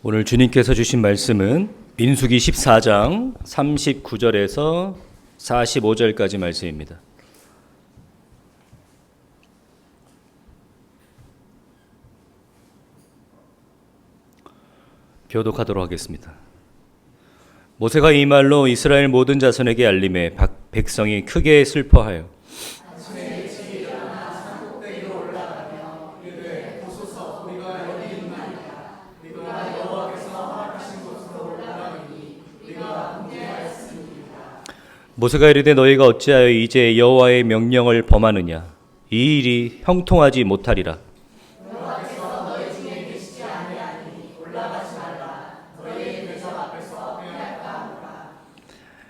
오늘 주님께서 주신 말씀은 민수기 14장 39절에서 45절까지 말씀입니다. 교독하도록 하겠습니다. 모세가 이 말로 이스라엘 모든 자손에게 알림해 백성이 크게 슬퍼하여 모세가 이르되 너희가 어찌하여 이제 여호와의 명령을 범하느냐 이 일이 형통하지 못하리라.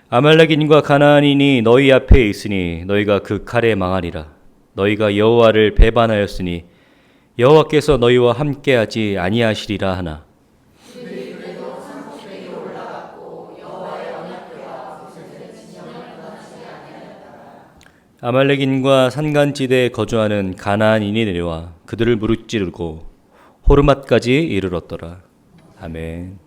아말렉인과 가나안인이 너희 앞에 있으니 너희가 그 칼에 망하리라. 너희가 여호와를 배반하였으니 여호와께서 너희와 함께하지 아니하시리라 하나. 아말렉인과 산간지대에 거주하는 가나안인이 내려와 그들을 무찌르고 호르맛까지 이르렀더라. 아멘.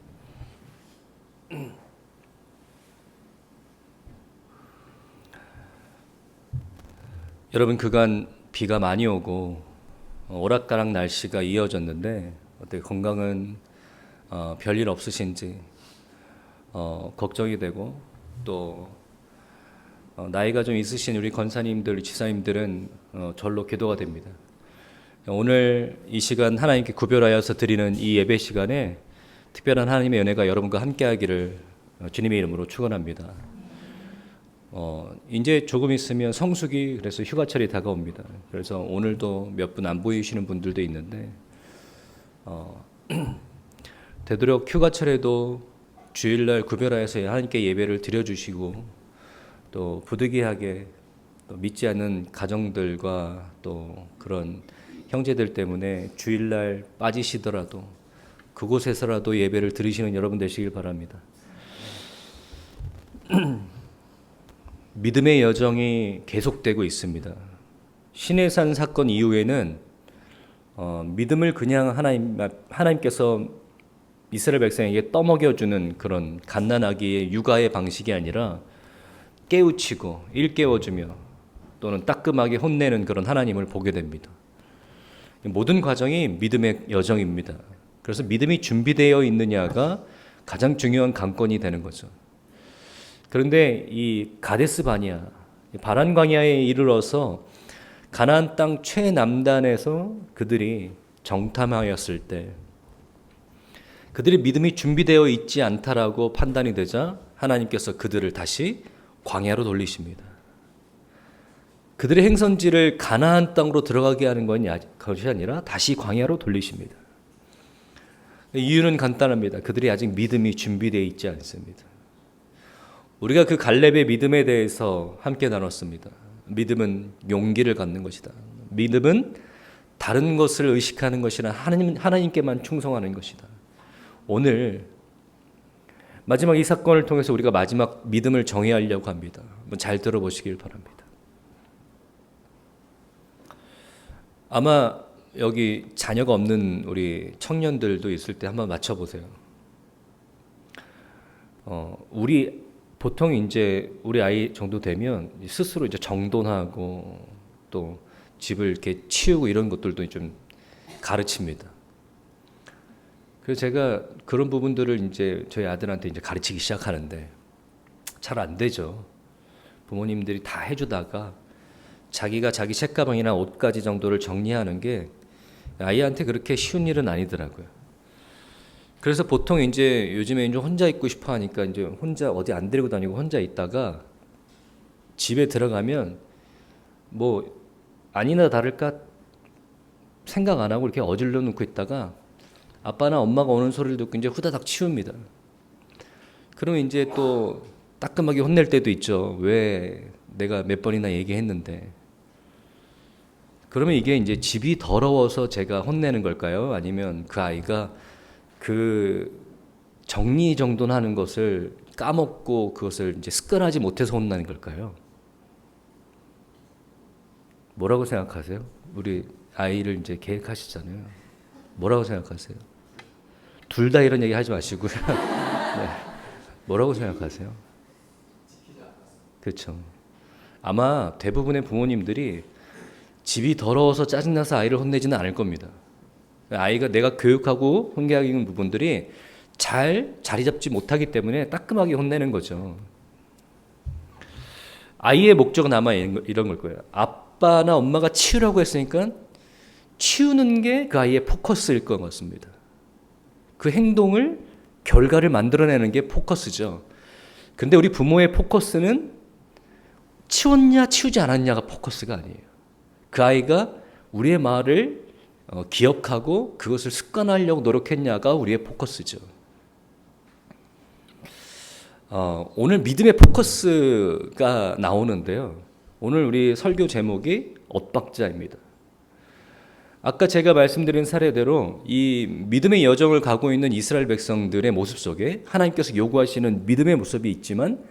여러분, 그간 비가 많이 오고 오락가락 날씨가 이어졌는데 어떻게 건강은 별일 없으신지 걱정이 되고, 또 나이가 좀 있으신 우리 권사님들, 지사님들은 절로 기도가 됩니다. 오늘 이 시간 하나님께 구별하여서 드리는 이 예배 시간에 특별한 하나님의 은혜가 여러분과 함께하기를 주님의 이름으로 축원합니다. 이제 조금 있으면 성수기, 그래서 휴가철이 다가옵니다. 그래서 오늘도 몇 분 안 보이시는 분들도 있는데 되도록 휴가철에도 주일날 구별하여서 하나님께 예배를 드려주시고, 또 부득이하게 또 믿지 않는 가정들과 또 그런 형제들 때문에 주일날 빠지시더라도 그곳에서라도 예배를 드리시는 여러분 되시길 바랍니다. 믿음의 여정이 계속되고 있습니다. 시내산 사건 이후에는 믿음을 그냥 하나님께서 이스라엘 백성에게 떠먹여주는 그런 갓난아기의 육아의 방식이 아니라 깨우치고 일깨워주며 또는 따끔하게 혼내는 그런 하나님을 보게 됩니다. 모든 과정이 믿음의 여정입니다. 그래서 믿음이 준비되어 있느냐가 가장 중요한 관건이 되는 거죠. 그런데 이 가데스 바니아, 바란 광야에 이르러서 가나안 땅 최남단에서 그들이 정탐하였을 때 그들의 믿음이 준비되어 있지 않다라고 판단이 되자 하나님께서 그들을 다시 광야로 돌리십니다. 그들의 행선지를 가나안 땅으로 들어가게 하는 것이 아니라 다시 광야로 돌리십니다. 이유는 간단합니다. 그들이 아직 믿음이 준비되어 있지 않습니다. 우리가 그 갈렙의 믿음에 대해서 함께 나눴습니다. 믿음은 용기를 갖는 것이다. 믿음은 다른 것을 의식하는 것이나 하나님께만 충성하는 것이다. 오늘 마지막 이 사건을 통해서 우리가 마지막 믿음을 정의하려고 합니다. 한번 잘 들어보시길 바랍니다. 아마 여기 자녀가 없는 우리 청년들도 있을 때 한번 맞춰보세요. 우리 보통 이제 우리 아이 정도 되면 스스로 이제 정돈하고 또 집을 이렇게 치우고 이런 것들도 좀 가르칩니다. 그래서 제가 그런 부분들을 이제 저희 아들한테 이제 가르치기 시작하는데 잘 안 되죠. 부모님들이 다 해주다가 자기가 자기 책가방이나 옷가지 정도를 정리하는 게 아이한테 그렇게 쉬운 일은 아니더라고요. 그래서 보통 이제 요즘에 이제 혼자 있고 싶어 하니까 이제 혼자 어디 안 데리고 다니고 혼자 있다가 집에 들어가면 뭐 아니나 다를까 생각 안 하고 이렇게 어질러 놓고 있다가 아빠나 엄마가 오는 소리를 듣고 이제 후다닥 치웁니다. 그러면 이제 또 따끔하게 혼낼 때도 있죠. 왜 내가 몇 번이나 얘기했는데. 그러면 이게 이제 집이 더러워서 제가 혼내는 걸까요? 아니면 그 아이가 그 정리정돈하는 것을 까먹고 그것을 이제 습관하지 못해서 혼나는 걸까요? 뭐라고 생각하세요? 우리 아이를 이제 계획하시잖아요. 뭐라고 생각하세요? 둘 다 이런 얘기 하지 마시고요. 네. 뭐라고 생각하세요? 그렇죠. 아마 대부분의 부모님들이 집이 더러워서 짜증나서 아이를 혼내지는 않을 겁니다. 아이가 내가 교육하고 훈계하는 부분들이 잘 자리 잡지 못하기 때문에 따끔하게 혼내는 거죠. 아이의 목적은 아마 이런 걸 거예요. 아빠나 엄마가 치우라고 했으니까 치우는 게 그 아이의 포커스일 것 같습니다. 그 행동을 결과를 만들어내는 게 포커스죠. 근데 우리 부모의 포커스는 치웠냐 치우지 않았냐가 포커스가 아니에요. 그 아이가 우리의 말을 기억하고 그것을 습관하려고 노력했냐가 우리의 포커스죠. 오늘 믿음의 포커스가 나오는데요. 오늘 우리 설교 제목이 엇박자입니다. 아까 제가 말씀드린 사례대로 이 믿음의 여정을 가고 있는 이스라엘 백성들의 모습 속에 하나님께서 요구하시는 믿음의 모습이 있지만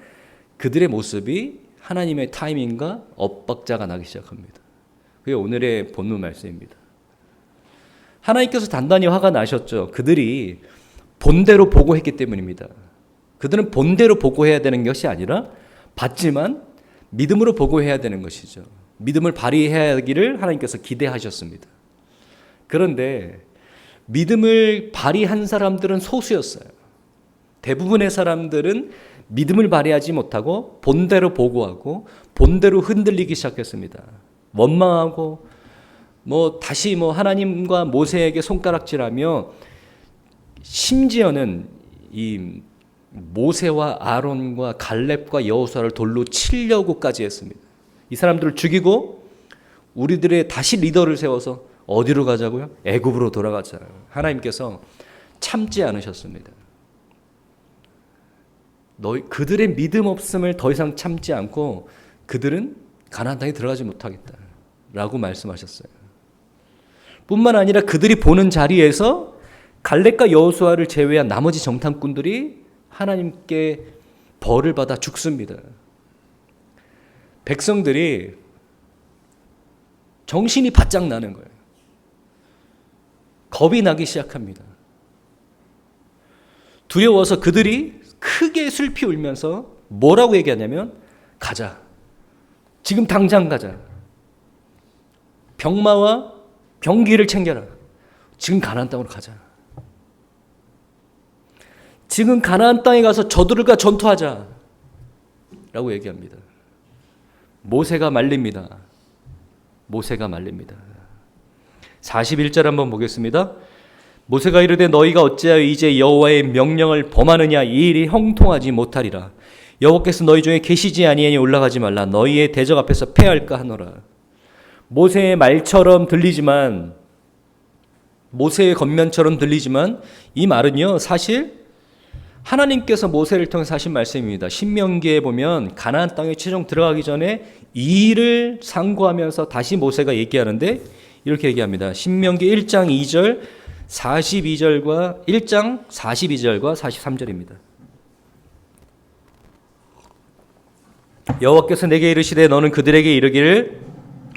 그들의 모습이 하나님의 타이밍과 엇박자가 나기 시작합니다. 그게 오늘의 본문 말씀입니다. 하나님께서 단단히 화가 나셨죠. 그들이 본대로 보고했기 때문입니다. 그들은 본대로 보고해야 되는 것이 아니라 봤지만 믿음으로 보고해야 되는 것이죠. 믿음을 발휘해야 하기를 하나님께서 기대하셨습니다. 그런데 믿음을 발휘한 사람들은 소수였어요. 대부분의 사람들은 믿음을 발휘하지 못하고 본대로 보고하고 본대로 흔들리기 시작했습니다. 원망하고 다시 하나님과 모세에게 손가락질하며 심지어는 이 모세와 아론과 갈렙과 여호수아를 돌로 치려고까지 했습니다. 이 사람들을 죽이고 우리들의 다시 리더를 세워서 어디로 가자고요? 애굽으로 돌아가자. 하나님께서 참지 않으셨습니다. 그들의 믿음 없음을 더 이상 참지 않고 그들은 가나안 땅에 들어가지 못하겠다라고 말씀하셨어요. 뿐만 아니라 그들이 보는 자리에서 갈렙과 여호수아를 제외한 나머지 정탐꾼들이 하나님께 벌을 받아 죽습니다. 백성들이 정신이 바짝 나는 거예요. 겁이 나기 시작합니다. 두려워서 그들이 크게 슬피 울면서 뭐라고 얘기하냐면 가자. 지금 당장 가자. 병마와 병기를 챙겨라. 지금 가나안 땅으로 가자. 지금 가나안 땅에 가서 저들과 전투하자. 라고 얘기합니다. 모세가 말립니다. 모세가 말립니다. 41절 한번 보겠습니다. 모세가 이르되 너희가 어찌하여 이제 여호와의 명령을 범하느냐 이 일이 형통하지 못하리라. 여호와께서 너희 중에 계시지 아니하니 올라가지 말라. 너희의 대적 앞에서 패할까 하노라. 모세의 말처럼 들리지만 모세의 겉면처럼 들리지만 이 말은요 사실 하나님께서 모세를 통해서 하신 말씀입니다. 신명기에 보면 가나안 땅에 최종 들어가기 전에 이 일을 상고하면서 다시 모세가 얘기하는데 이렇게 얘기합니다. 신명기 1장 2절 42절과 1장 42절과 43절입니다. 여호와께서 내게 이르시되 너는 그들에게 이르기를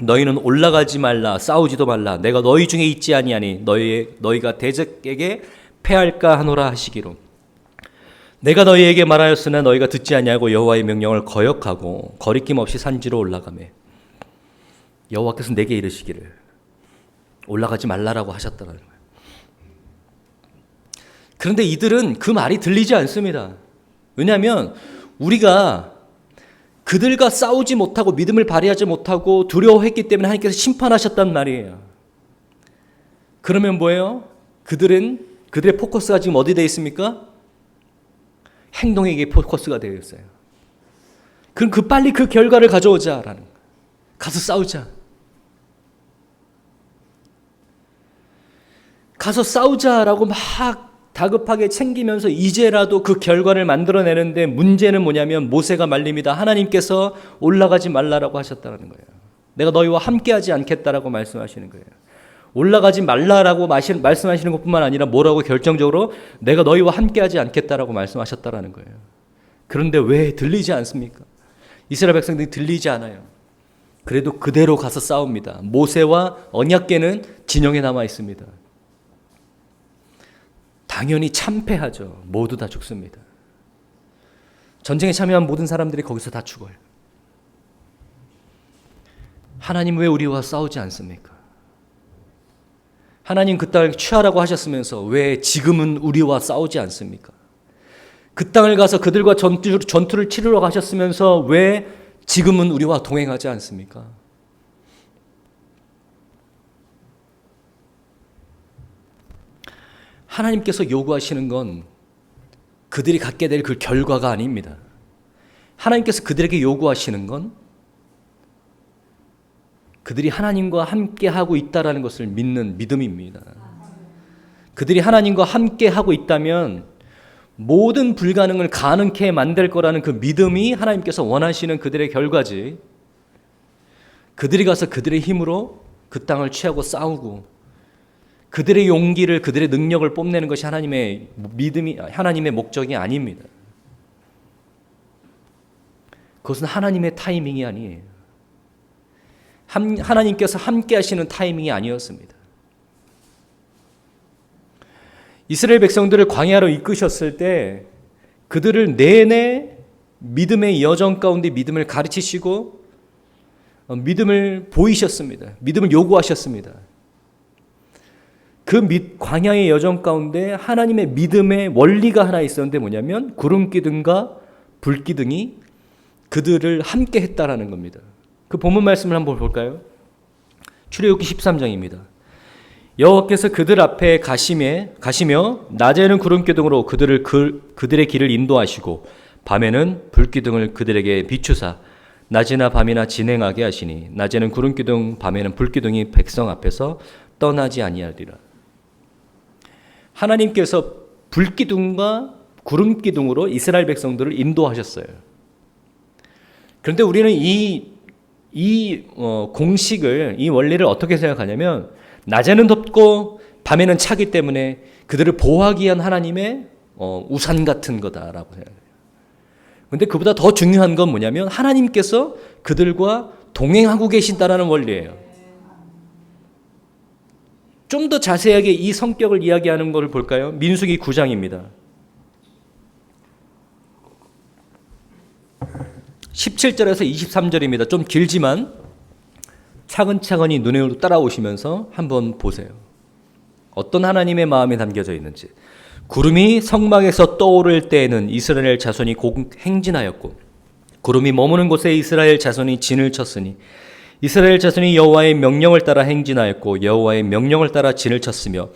너희는 올라가지 말라 싸우지도 말라 내가 너희 중에 있지 아니하니 너희가 대적에게 패할까 하노라 하시기로 내가 너희에게 말하였으나 너희가 듣지 아니하고 여호와의 명령을 거역하고 거리낌 없이 산지로 올라가매 여호와께서 내게 이르시기를 올라가지 말라라고 하셨다는 거예요. 그런데 이들은 그 말이 들리지 않습니다. 왜냐하면 우리가 그들과 싸우지 못하고 믿음을 발휘하지 못하고 두려워했기 때문에 하나님께서 심판하셨단 말이에요. 그러면 뭐예요? 그들의 포커스가 지금 어디 되어 있습니까? 행동에게 포커스가 되어 있어요. 그럼 빨리 그 결과를 가져오자라는 거예요. 가서 싸우자. 가서 싸우자라고 막 다급하게 챙기면서 이제라도 그 결과를 만들어내는데 문제는 뭐냐면 모세가 말립니다. 하나님께서 올라가지 말라라고 하셨다는 거예요. 내가 너희와 함께하지 않겠다라고 말씀하시는 거예요. 올라가지 말라라고 말씀하시는 것뿐만 아니라 뭐라고 결정적으로 내가 너희와 함께하지 않겠다라고 말씀하셨다라는 거예요. 그런데 왜 들리지 않습니까? 이스라엘 백성들이 들리지 않아요. 그래도 그대로 가서 싸웁니다. 모세와 언약궤는 진영에 남아 있습니다. 당연히 참패하죠. 모두 다 죽습니다. 전쟁에 참여한 모든 사람들이 거기서 다 죽어요. 하나님 왜 우리와 싸우지 않습니까? 하나님 그 땅을 취하라고 하셨으면서 왜 지금은 우리와 싸우지 않습니까? 그 땅을 가서 그들과 전투를 치르러 가셨으면서 왜 지금은 우리와 동행하지 않습니까? 하나님께서 요구하시는 건 그들이 갖게 될 그 결과가 아닙니다. 하나님께서 그들에게 요구하시는 건 그들이 하나님과 함께 하고 있다라는 것을 믿는 믿음입니다. 그들이 하나님과 함께 하고 있다면 모든 불가능을 가능케 만들 거라는 그 믿음이 하나님께서 원하시는 그들의 결과지. 그들이 가서 그들의 힘으로 그 땅을 취하고 싸우고 그들의 용기를, 그들의 능력을 뽐내는 것이 하나님의 믿음이, 하나님의 목적이 아닙니다. 그것은 하나님의 타이밍이 아니에요. 하나님께서 함께 하시는 타이밍이 아니었습니다. 이스라엘 백성들을 광야로 이끄셨을 때 그들을 내내 믿음의 여정 가운데 믿음을 가르치시고 믿음을 보이셨습니다. 믿음을 요구하셨습니다. 그 광야의 여정 가운데 하나님의 믿음의 원리가 하나 있었는데 뭐냐면 구름기둥과 불기둥이 그들을 함께 했다라는 겁니다. 그 본문 말씀을 한번 볼까요? 출애굽기 13장입니다. 여호와께서 그들 앞에 가시며 낮에는 구름기둥으로 그들의 길을 인도하시고 밤에는 불기둥을 그들에게 비추사 낮이나 밤이나 진행하게 하시니 낮에는 구름기둥 밤에는 불기둥이 백성 앞에서 떠나지 아니하리라. 하나님께서 불기둥과 구름기둥으로 이스라엘 백성들을 인도하셨어요. 그런데 우리는 이 공식을, 이 원리를 어떻게 생각하냐면 낮에는 덥고 밤에는 차기 때문에 그들을 보호하기 위한 하나님의 우산 같은 거다라고 생각해요. 그런데 그보다 더 중요한 건 뭐냐면 하나님께서 그들과 동행하고 계신다라는 원리예요. 좀 더 자세하게 이 성격을 이야기하는 것을 볼까요? 민수기 9장입니다. 17절에서 23절입니다. 좀 길지만 차근차근히 눈으로 따라오시면서 한번 보세요. 어떤 하나님의 마음이 담겨져 있는지. 구름이 성막에서 떠오를 때에는 이스라엘 자손이 행진하였고 구름이 머무는 곳에 이스라엘 자손이 진을 쳤으니 이스라엘 자손이 여호와의 명령을 따라 행진하였고 여호와의 명령을 따라 진을 쳤으며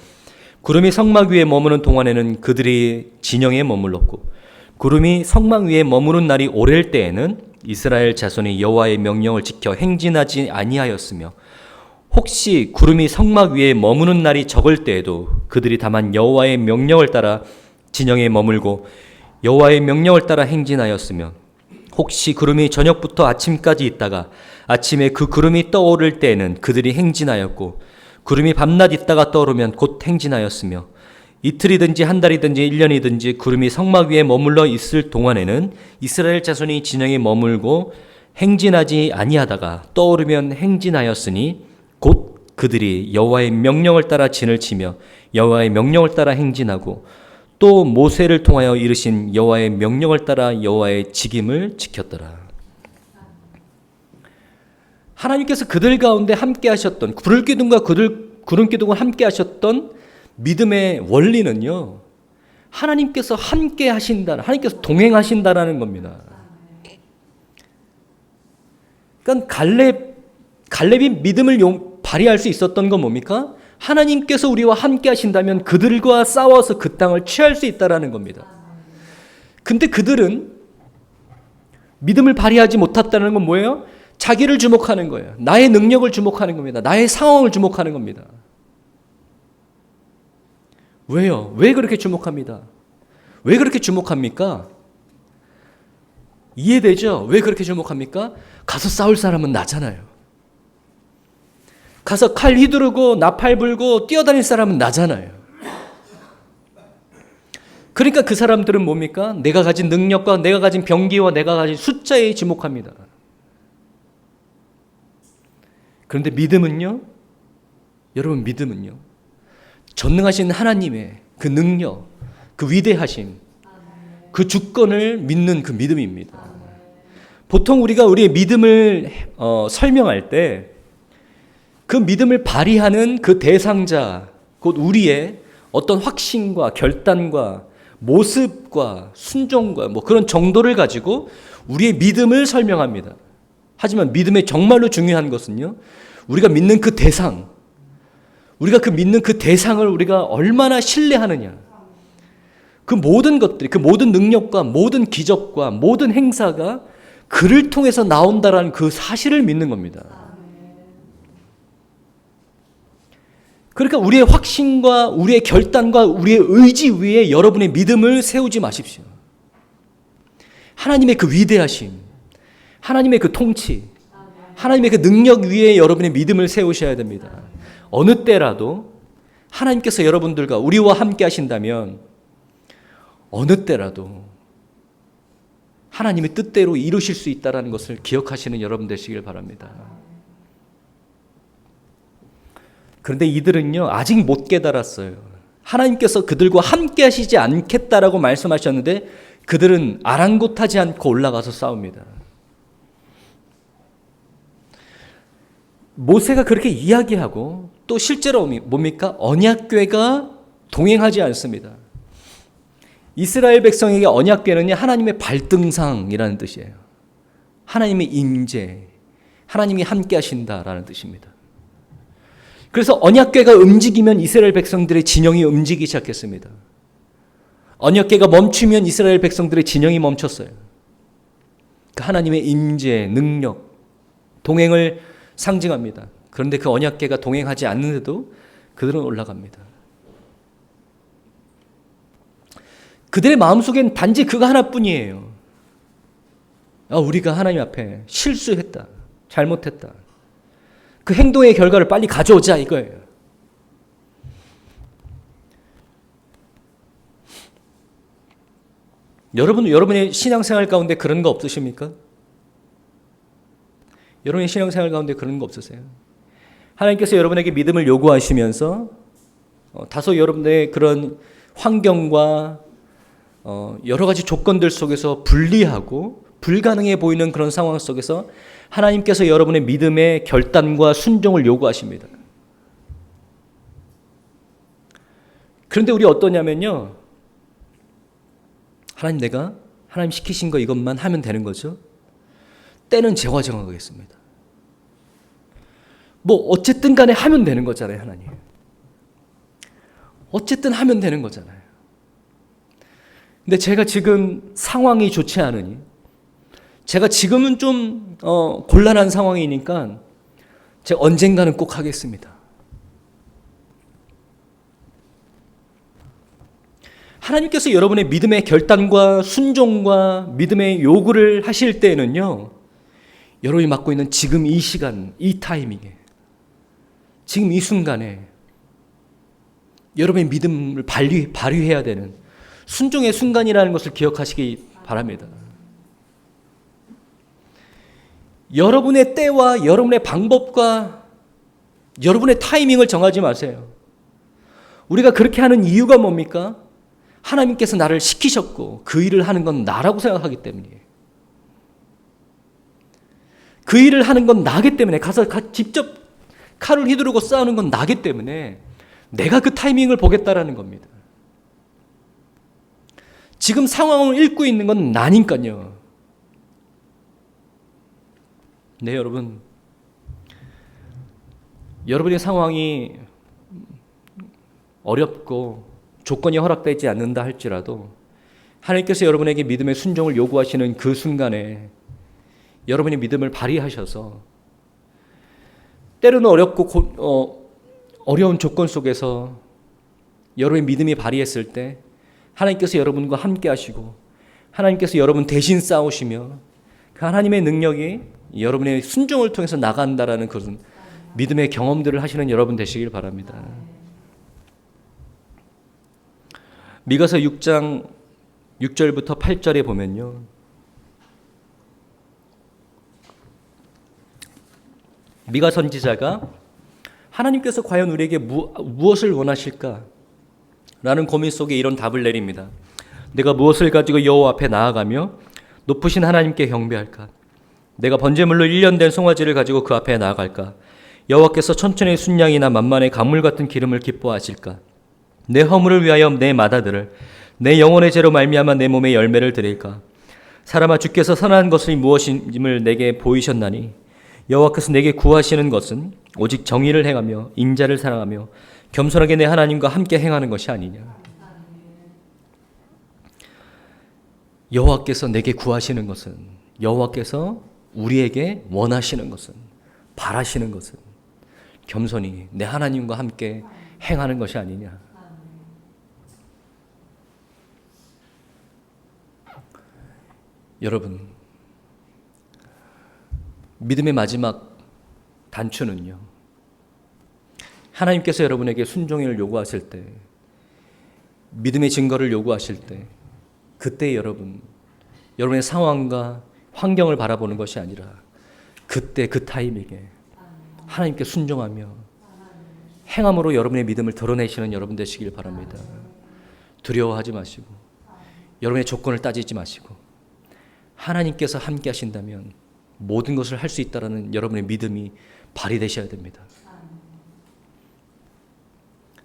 구름이 성막 위에 머무는 동안에는 그들이 진영에 머물렀고 구름이 성막 위에 머무는 날이 오랠 때에는 이스라엘 자손이 여호와의 명령을 지켜 행진하지 아니하였으며 혹시 구름이 성막 위에 머무는 날이 적을 때에도 그들이 다만 여호와의 명령을 따라 진영에 머물고 여호와의 명령을 따라 행진하였으며 혹시 구름이 저녁부터 아침까지 있다가 아침에 그 구름이 떠오를 때에는 그들이 행진하였고 구름이 밤낮 있다가 떠오르면 곧 행진하였으며 이틀이든지 한 달이든지 1년이든지 구름이 성막 위에 머물러 있을 동안에는 이스라엘 자손이 진영에 머물고 행진하지 아니하다가 떠오르면 행진하였으니 곧 그들이 여호와의 명령을 따라 진을 치며 여호와의 명령을 따라 행진하고 또 모세를 통하여 이르신 여호와의 명령을 따라 여호와의 직임을 지켰더라. 하나님께서 그들 가운데 함께 하셨던 불기둥과 구름기둥을 함께 하셨던 믿음의 원리는요, 하나님께서 함께 하신다, 하나님께서 동행하신다라는 겁니다. 그러니까 갈렙이 믿음을 발휘할 수 있었던 건 뭡니까? 하나님께서 우리와 함께 하신다면 그들과 싸워서 그 땅을 취할 수 있다라는 겁니다. 근데 그들은 믿음을 발휘하지 못했다는 건 뭐예요? 자기를 주목하는 거예요. 나의 능력을 주목하는 겁니다. 나의 상황을 주목하는 겁니다. 왜요? 왜 그렇게 주목합니다? 왜 그렇게 주목합니까? 이해되죠? 왜 그렇게 주목합니까? 가서 싸울 사람은 나잖아요. 가서 칼 휘두르고 나팔 불고 뛰어다닐 사람은 나잖아요. 그러니까 그 사람들은 뭡니까? 내가 가진 능력과 내가 가진 병기와 내가 가진 숫자에 주목합니다. 그런데 믿음은요? 여러분, 믿음은요? 전능하신 하나님의 그 능력, 그 위대하심, 그 주권을 믿는 그 믿음입니다. 보통 우리가 우리의 믿음을 설명할 때 그 믿음을 발휘하는 그 대상자, 곧 우리의 어떤 확신과 결단과 모습과 순종과 뭐 그런 정도를 가지고 우리의 믿음을 설명합니다. 하지만 믿음의 정말로 중요한 것은요, 우리가 믿는 그 대상, 우리가 그 믿는 그 대상을 우리가 얼마나 신뢰하느냐. 그 모든 것들이, 그 모든 능력과 모든 기적과 모든 행사가 그를 통해서 나온다라는 그 사실을 믿는 겁니다. 그러니까 우리의 확신과 우리의 결단과 우리의 의지 위에 여러분의 믿음을 세우지 마십시오. 하나님의 그 위대하심, 하나님의 그 통치, 하나님의 그 능력 위에 여러분의 믿음을 세우셔야 됩니다. 어느 때라도 하나님께서 여러분들과 우리와 함께 하신다면 어느 때라도 하나님의 뜻대로 이루실 수 있다는 것을 기억하시는 여러분 되시길 바랍니다. 그런데 이들은요, 아직 못 깨달았어요. 하나님께서 그들과 함께 하시지 않겠다라고 말씀하셨는데 그들은 아랑곳하지 않고 올라가서 싸웁니다. 모세가 그렇게 이야기하고 또 실제로 뭡니까? 언약궤가 동행하지 않습니다. 이스라엘 백성에게 언약궤는요, 하나님의 발등상이라는 뜻이에요. 하나님의 임재, 하나님이 함께 하신다라는 뜻입니다. 그래서 언약궤가 움직이면 이스라엘 백성들의 진영이 움직이기 시작했습니다. 언약궤가 멈추면 이스라엘 백성들의 진영이 멈췄어요. 그 하나님의 임재, 능력, 동행을 상징합니다. 그런데 그 언약궤가 동행하지 않는데도 그들은 올라갑니다. 그들의 마음속엔 단지 그거 하나뿐이에요. 우리가 하나님 앞에 실수했다, 잘못했다. 그 행동의 결과를 빨리 가져오자 이거예요. 여러분의 신앙생활 가운데 그런 거 없으십니까? 여러분의 신앙생활 가운데 그런 거 없으세요? 하나님께서 여러분에게 믿음을 요구하시면서 다소 여러분의 그런 환경과 여러 가지 조건들 속에서 불리하고 불가능해 보이는 그런 상황 속에서 하나님께서 여러분의 믿음의 결단과 순종을 요구하십니다. 그런데 우리 어떠냐면요, 하나님 시키신 거 이것만 하면 되는 거죠. 때는 제가 정하겠습니다. 뭐 어쨌든 간에 하면 되는 거잖아요. 하나님 어쨌든 하면 되는 거잖아요. 근데 제가 지금 상황이 좋지 않으니, 제가 지금은 좀 곤란한 상황이니까 제가 언젠가는 꼭 하겠습니다. 하나님께서 여러분의 믿음의 결단과 순종과 믿음의 요구를 하실 때에는요, 여러분이 맡고 있는 지금 이 시간, 이 타이밍에, 지금 이 순간에 여러분의 믿음을 발휘해야 되는 순종의 순간이라는 것을 기억하시기 바랍니다. 여러분의 때와 여러분의 방법과 여러분의 타이밍을 정하지 마세요. 우리가 그렇게 하는 이유가 뭡니까? 하나님께서 나를 시키셨고 그 일을 하는 건 나라고 생각하기 때문이에요. 그 일을 하는 건 나기 때문에, 가서 직접 칼을 휘두르고 싸우는 건 나기 때문에 내가 그 타이밍을 보겠다라는 겁니다. 지금 상황을 읽고 있는 건 나니까요. 네, 여러분. 여러분의 상황이 어렵고 조건이 허락되지 않는다 할지라도 하나님께서 여러분에게 믿음의 순종을 요구하시는 그 순간에 여러분의 믿음을 발휘하셔서 때로는 어렵고 어려운 조건 속에서 여러분의 믿음이 발휘했을 때 하나님께서 여러분과 함께 하시고 하나님께서 여러분 대신 싸우시며 그 하나님의 능력이 여러분의 순종을 통해서 나간다라는 그런 믿음의 경험들을 하시는 여러분 되시길 바랍니다. 미가서 6장 6절부터 8절에 보면요, 미가 선지자가 하나님께서 과연 우리에게 무엇을 원하실까? 라는 고민 속에 이런 답을 내립니다. 내가 무엇을 가지고 여호와 앞에 나아가며 높으신 하나님께 경배할까? 내가 번제물로 1년 된 송아지를 가지고 그 앞에 나아갈까? 여호와께서 천천의 순양이나 만만의 가물 같은 기름을 기뻐하실까? 내 허물을 위하여 내 맏아들을 내 영혼의 죄로 말미암아 내 몸의 열매를 드릴까? 사람아, 주께서 선한 것이 무엇임을 내게 보이셨나니 여호와께서 내게 구하시는 것은 오직 정의를 행하며 인자를 사랑하며 겸손하게 내 하나님과 함께 행하는 것이 아니냐. 여호와께서 내게 구하시는 것은, 여호와께서 우리에게 원하시는 것은, 바라시는 것은 겸손히 내 하나님과 함께 행하는 것이 아니냐. 여러분, 믿음의 마지막 단추는요, 하나님께서 여러분에게 순종을 요구하실 때, 믿음의 증거를 요구하실 때, 그때 여러분의 상황과 환경을 바라보는 것이 아니라 그때 그 타이밍에 하나님께 순종하며 행함으로 여러분의 믿음을 드러내시는 여러분 되시길 바랍니다. 두려워하지 마시고 여러분의 조건을 따지지 마시고 하나님께서 함께 하신다면 모든 것을 할 수 있다는 여러분의 믿음이 발휘되셔야 됩니다.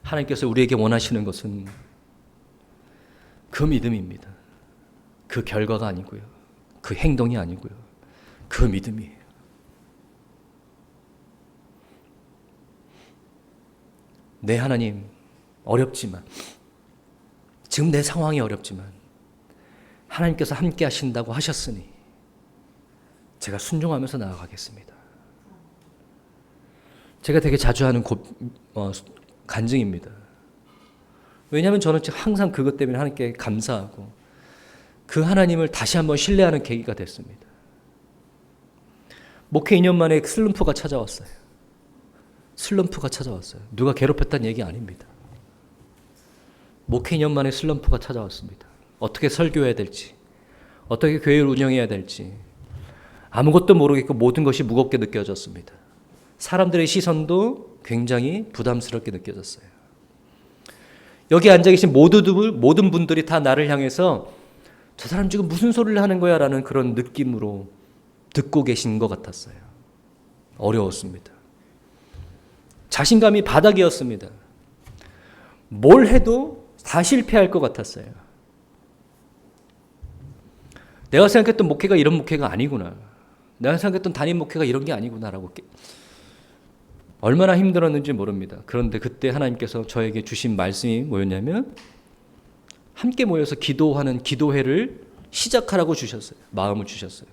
하나님께서 우리에게 원하시는 것은 그 믿음입니다. 그 결과가 아니고요. 그 행동이 아니고요. 그 믿음이에요. 내 하나님, 어렵지만, 지금 내 상황이 어렵지만 하나님께서 함께 하신다고 하셨으니 제가 순종하면서 나아가겠습니다. 제가 되게 자주 하는 간증입니다. 왜냐하면 저는 항상 그것 때문에 하나님께 감사하고 그 하나님을 다시 한번 신뢰하는 계기가 됐습니다. 목회 2년 만에 슬럼프가 찾아왔어요. 누가 괴롭혔다는 얘기 아닙니다. 목회 2년 만에 슬럼프가 찾아왔습니다. 어떻게 설교해야 될지, 어떻게 교회를 운영해야 될지 아무것도 모르겠고 모든 것이 무겁게 느껴졌습니다. 사람들의 시선도 굉장히 부담스럽게 느껴졌어요. 여기 앉아 계신 모든 분들이 다 나를 향해서 저 사람 지금 무슨 소리를 하는 거야 라는 그런 느낌으로 듣고 계신 것 같았어요. 어려웠습니다. 자신감이 바닥이었습니다. 뭘 해도 다 실패할 것 같았어요. 내가 생각했던 목회가 이런 목회가 아니구나. 내가 생각했던 담임 목회가 이런 게 아니구나라고 얼마나 힘들었는지 모릅니다. 그런데 그때 하나님께서 저에게 주신 말씀이 뭐였냐면 함께 모여서 기도하는 기도회를 시작하라고 주셨어요. 마음을 주셨어요.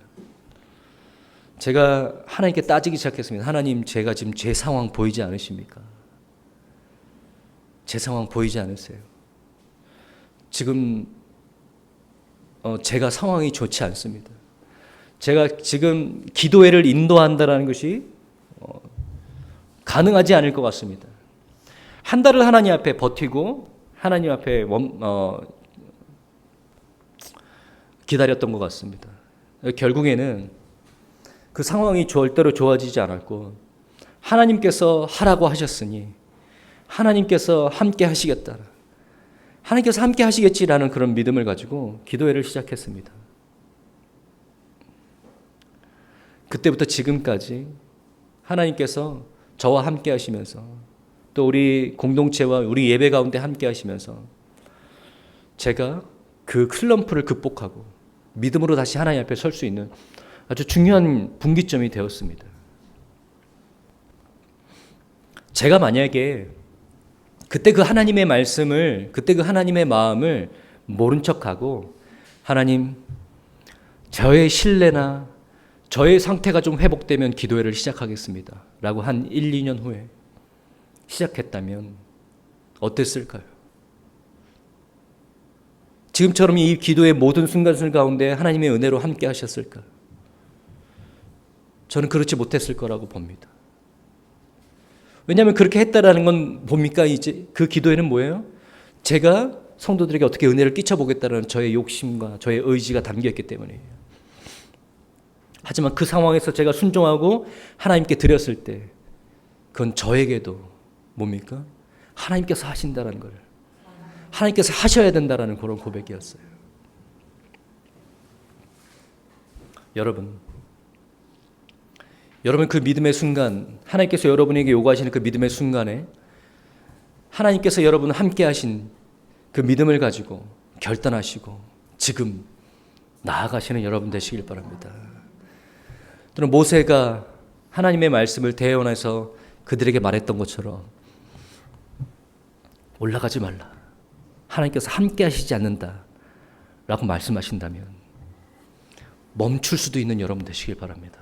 제가 하나님께 따지기 시작했습니다. 하나님, 제가 지금 제 상황 보이지 않으십니까? 제 상황 보이지 않으세요? 지금 제가 상황이 좋지 않습니다. 제가 지금 기도회를 인도한다는 것이 가능하지 않을 것 같습니다. 한 달을 하나님 앞에 버티고 하나님 앞에 기다렸던 것 같습니다. 결국에는 그 상황이 절대로 좋아지지 않았고 하나님께서 하라고 하셨으니 하나님께서 함께 하시겠다. 하나님께서 함께 하시겠지라는 그런 믿음을 가지고 기도회를 시작했습니다. 그때부터 지금까지 하나님께서 저와 함께 하시면서 또 우리 공동체와 우리 예배 가운데 함께 하시면서 제가 그 슬럼프를 극복하고 믿음으로 다시 하나님 앞에 설 수 있는 아주 중요한 분기점이 되었습니다. 제가 만약에 그때 그 하나님의 말씀을, 그때 그 하나님의 마음을 모른 척하고 하나님, 저의 신뢰나 저의 상태가 좀 회복되면 기도회를 시작하겠습니다 라고 한 1, 2년 후에 시작했다면 어땠을까요? 지금처럼 이 기도의 모든 순간순간 가운데 하나님의 은혜로 함께 하셨을까? 저는 그렇지 못했을 거라고 봅니다. 왜냐하면 그렇게 했다라는 건 뭡니까? 이제 그 기도에는 뭐예요? 제가 성도들에게 어떻게 은혜를 끼쳐보겠다는 저의 욕심과 저의 의지가 담겨있기 때문이에요. 하지만 그 상황에서 제가 순종하고 하나님께 드렸을 때 그건 저에게도 뭡니까? 하나님께서 하신다는 걸, 하나님께서 하셔야 된다라는 그런 고백이었어요. 여러분 그 믿음의 순간, 하나님께서 여러분에게 요구하시는 그 믿음의 순간에 하나님께서 여러분을 함께 하신 그 믿음을 가지고 결단하시고 지금 나아가시는 여러분 되시길 바랍니다. 또는 모세가 하나님의 말씀을 대언해서 그들에게 말했던 것처럼 올라가지 말라, 하나님께서 함께 하시지 않는다 라고 말씀하신다면 멈출 수도 있는 여러분 되시길 바랍니다.